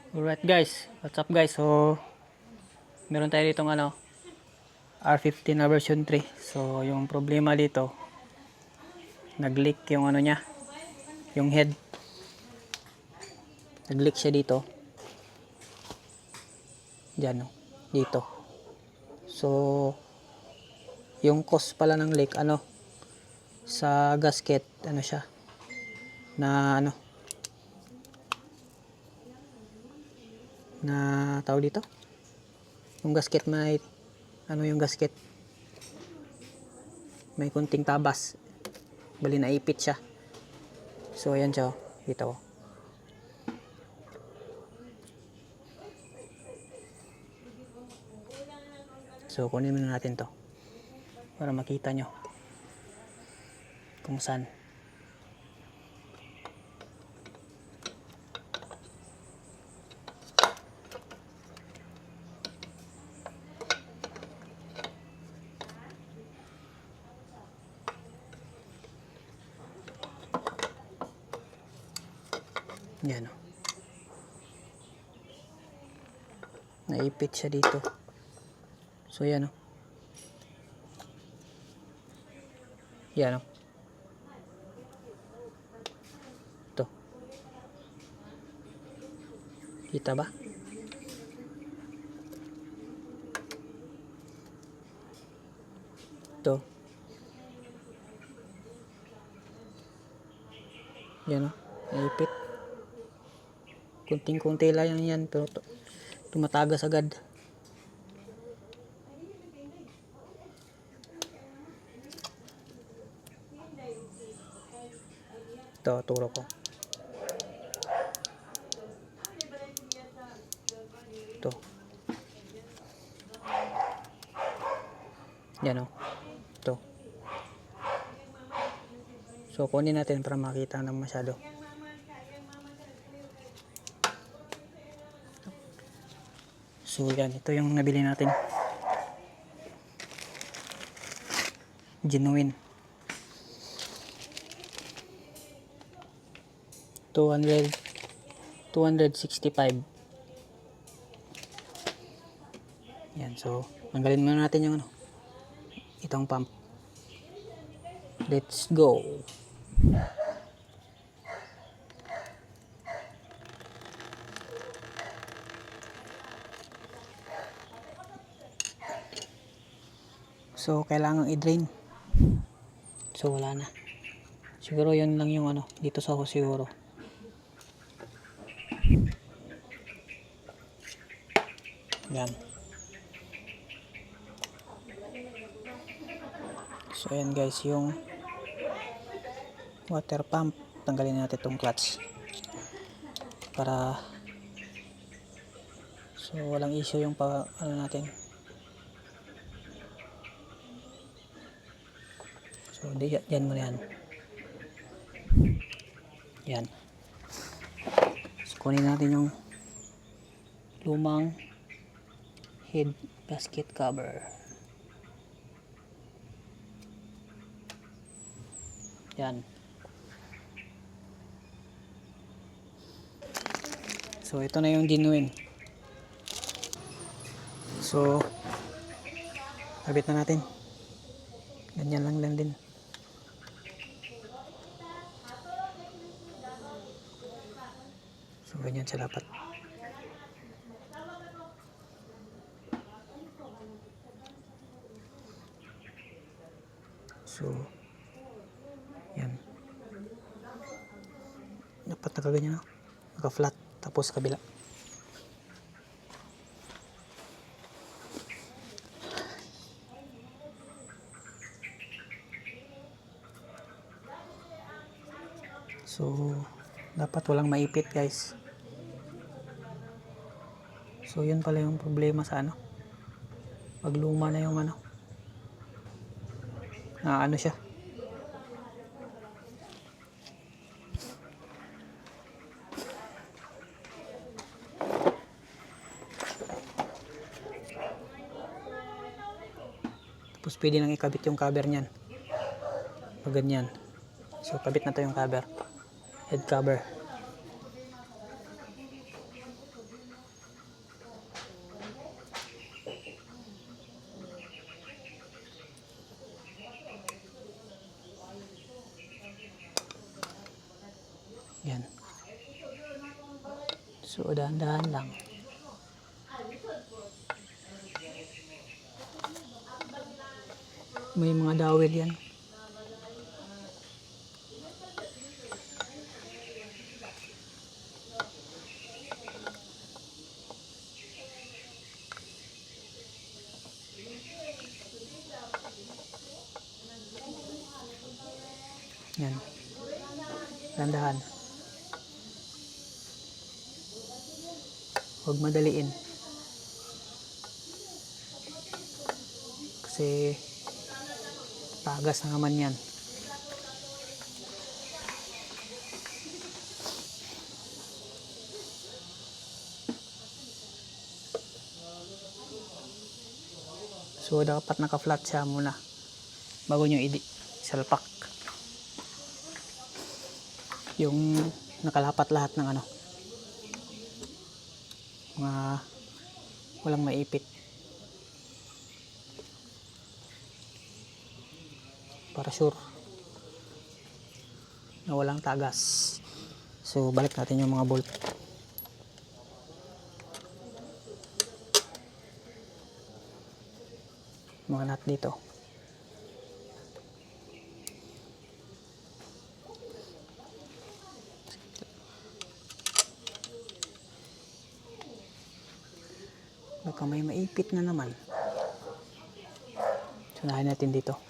Alright guys, what's up guys? So, meron tayo ditong R15 na version 3. So, yung problema dito, nag-leak yung niya, yung head. Nag-leak siya dito. Diyan, dito. So, yung cause pala ng leak, sa gasket, siya, na na tawag dito. Yung gasket yung gasket may kunting tabas, bali naipit siya. So ayan siya, dito. So kunin muna natin to para makita nyo kung saan. Yan, naipit siya dito. So yan, yan, ito, kita ba? Ito, yan, naipit. Kunting-kunti lang yan, pero tumatagas agad. Ito, turo ko. Ito. Yan, ito. So, kunin natin para makita ng masyado. So, yan. Ito yung nabili natin. Genuine. 265. Yan. So, tanggalin muna natin yung itong pump. Let's go. So, kailangan i-drain. So, wala na. Siguro yun lang yung dito sa hose siguro. Yan. So, ayan guys, yung water pump. Tanggalin natin itong clutch. Para so, walang issue yung natin. So, yan mo yan. Yan. So, kunin natin yung lumang head gasket cover. Yan. So, ito na yung genuine. So, kabit na natin. Ganyan lang din. So, ganyan siya dapat. So, yan. Dapat nakaganyan naka-flat. Tapos kabila. So, dapat walang maipit guys. So, yun pala yung problema sa pag luma na yung siya. Tapos pwede nang ikabit yung cover niyan. Pag ganyan. So, kabit na to yung cover. Head cover. So, dahan-dahan lang. May mga dawil yan. Yan. Dahan-dahan. Huwag madaliin. Kasi tagas na naman yan. So dapat naka-flat siya muna bago nyo salpak. Yung nakalapat lahat ng ano, mga walang maipit. Para sure na walang tagas. So balik natin yung mga bolt. Mga nut dito. Baka may maipit na naman. Sunahin natin dito.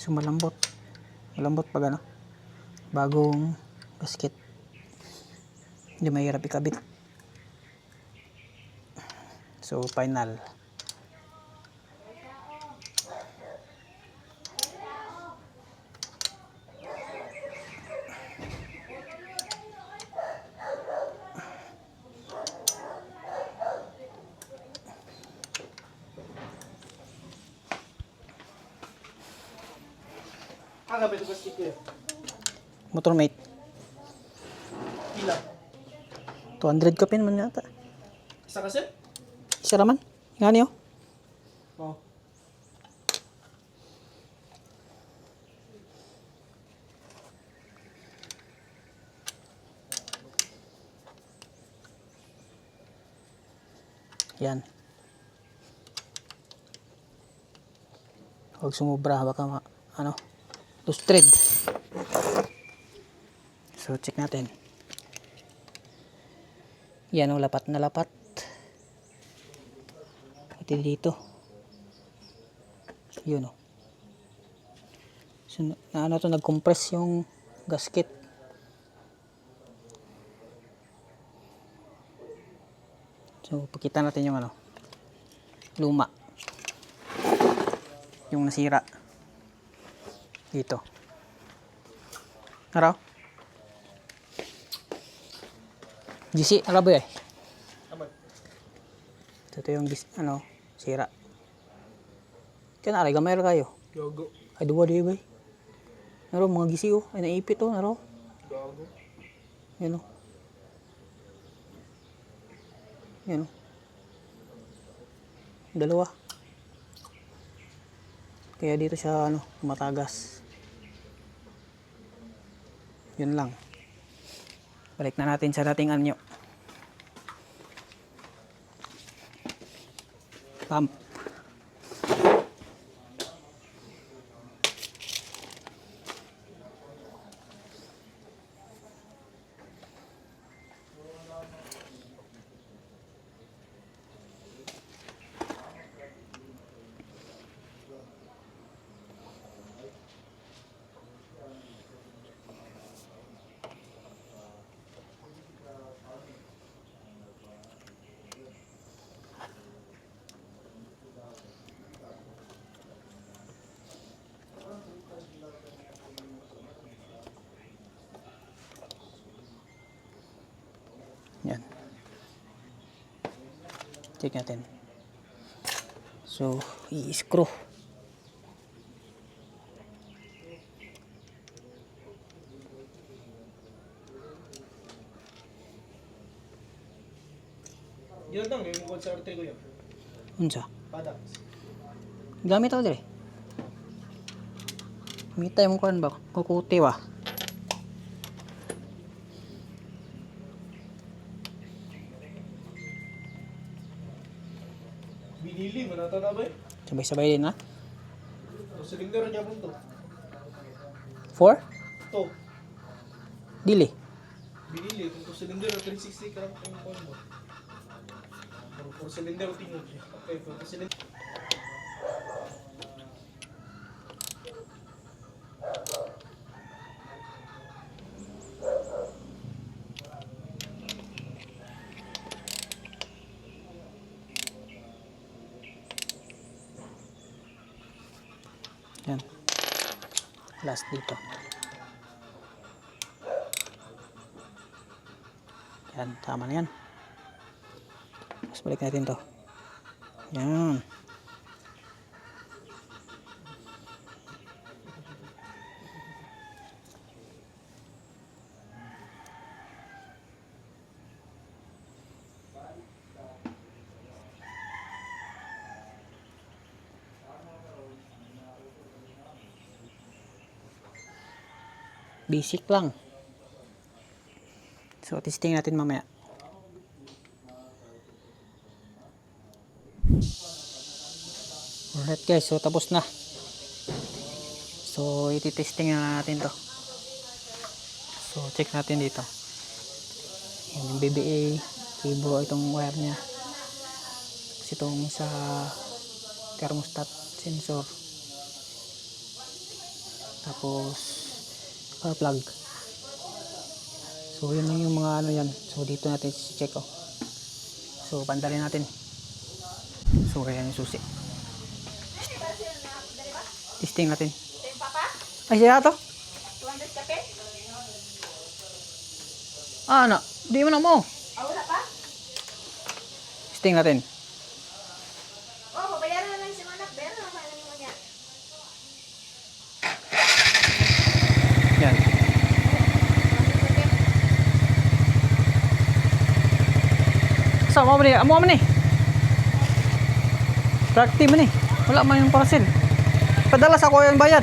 So malambot pag ano, bagong gasket, hindi mahirap ikabit. So final. Ano ba ito basket ko? Motormate. Pila? 200 ka pin man yata. Isa kasi? Isa raman. Nga niyo. Oo. Yan. Huwag sumubra, baka loose thread. So check natin. Yan o, lapat na lapat. Pati dito. Yun o. So nag-compress yung gasket. So pakita natin yung luma. Yung nasira. Dito. Araw? GC, araw eh. Aman. Ito yung sira. Kaya naray, gamay kayo. Gago. Ay, duwa di ba? Naro, mga GC Ay, naipit naro. Gago. Yan o. Yan o. Dalawa. Kaya dito siya matagas. Yun lang. Balik na natin sa dating anyo. Pump. Check natin. So, i-screw. Yun lang, yung kung sa R3 ko yun. Unsa? Padak. Gamit ako dire. Mitay mo kuan ba? Kukuti ba? Binili mo na ito na ba eh? Sabay-sabay din ha. O cylinder niya po ito. 4? Ito. Dili. Binili. Kung cylinder 360 ka lang kung kung mo. Kung cylinder tingog siya. Okay, kung cylinder. Yan. Last dito. Yan, tama na yan. Tapos balik natin to. Yan. Basic lang. So, testing natin mamaya. Alright guys, so tapos na. So, iti-testing na natin to. So, check natin dito. Yan yung BBA cable, itong wire nya. Tapos itong sa thermostat sensor. Tapos, power plug. So, yun lang yung mga ano yan. So, dito natin check oh. So, pandalin natin. So, kaya yung susi. Testing natin. Ay, siya to? Ah, ano? Di mo na mo. Wala pa? Testing natin. Oh, babayaran na lang si Manak. Bayaran na lang mo niya. Yan. So, mo ni, amo man ni. Prakti man ni. Wala man yung parcel. Padala sa ko yung bayad.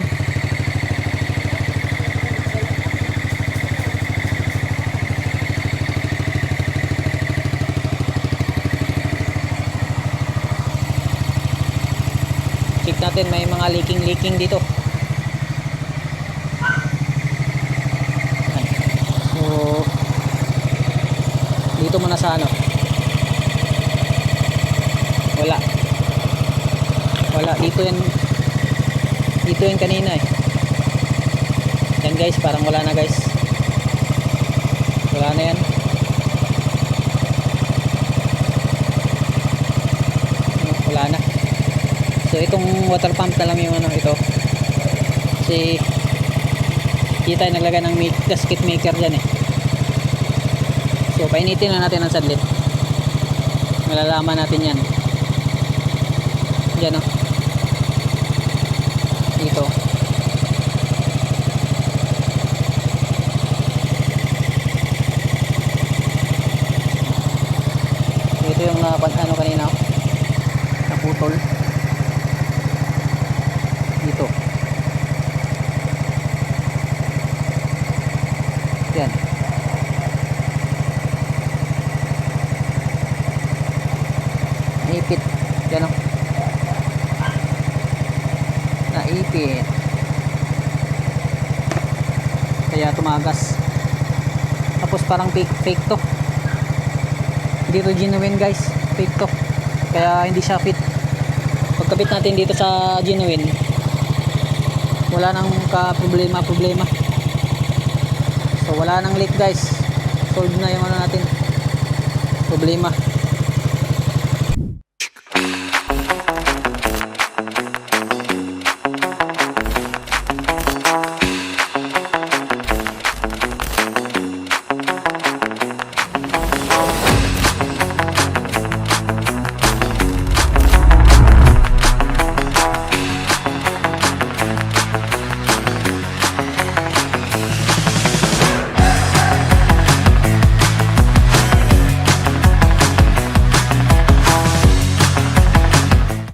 Check natin, may mga leaking dito. So, dito muna sa ano. Wala dito yan kanina eh. Yan guys, parang wala na guys. Wala na yan. Wala na. So itong water pump na lang yung ano ito. Kasi kita naglagay ng gasket maker dyan eh. So painitin na natin ang sadlit. Malalaman natin yan. Yan o. Dito. Ito yung ano kanina oh. Naputol. Dito. Yan. Naipit. Yan o. Naipit. Kaya tumagas. Tapos parang fake to. Hindi to genuine guys. Fake to. Kaya hindi siya fit. Pagkabit natin dito sa genuine, wala nang problema. So wala nang leak guys. Solve na yung ano natin problema.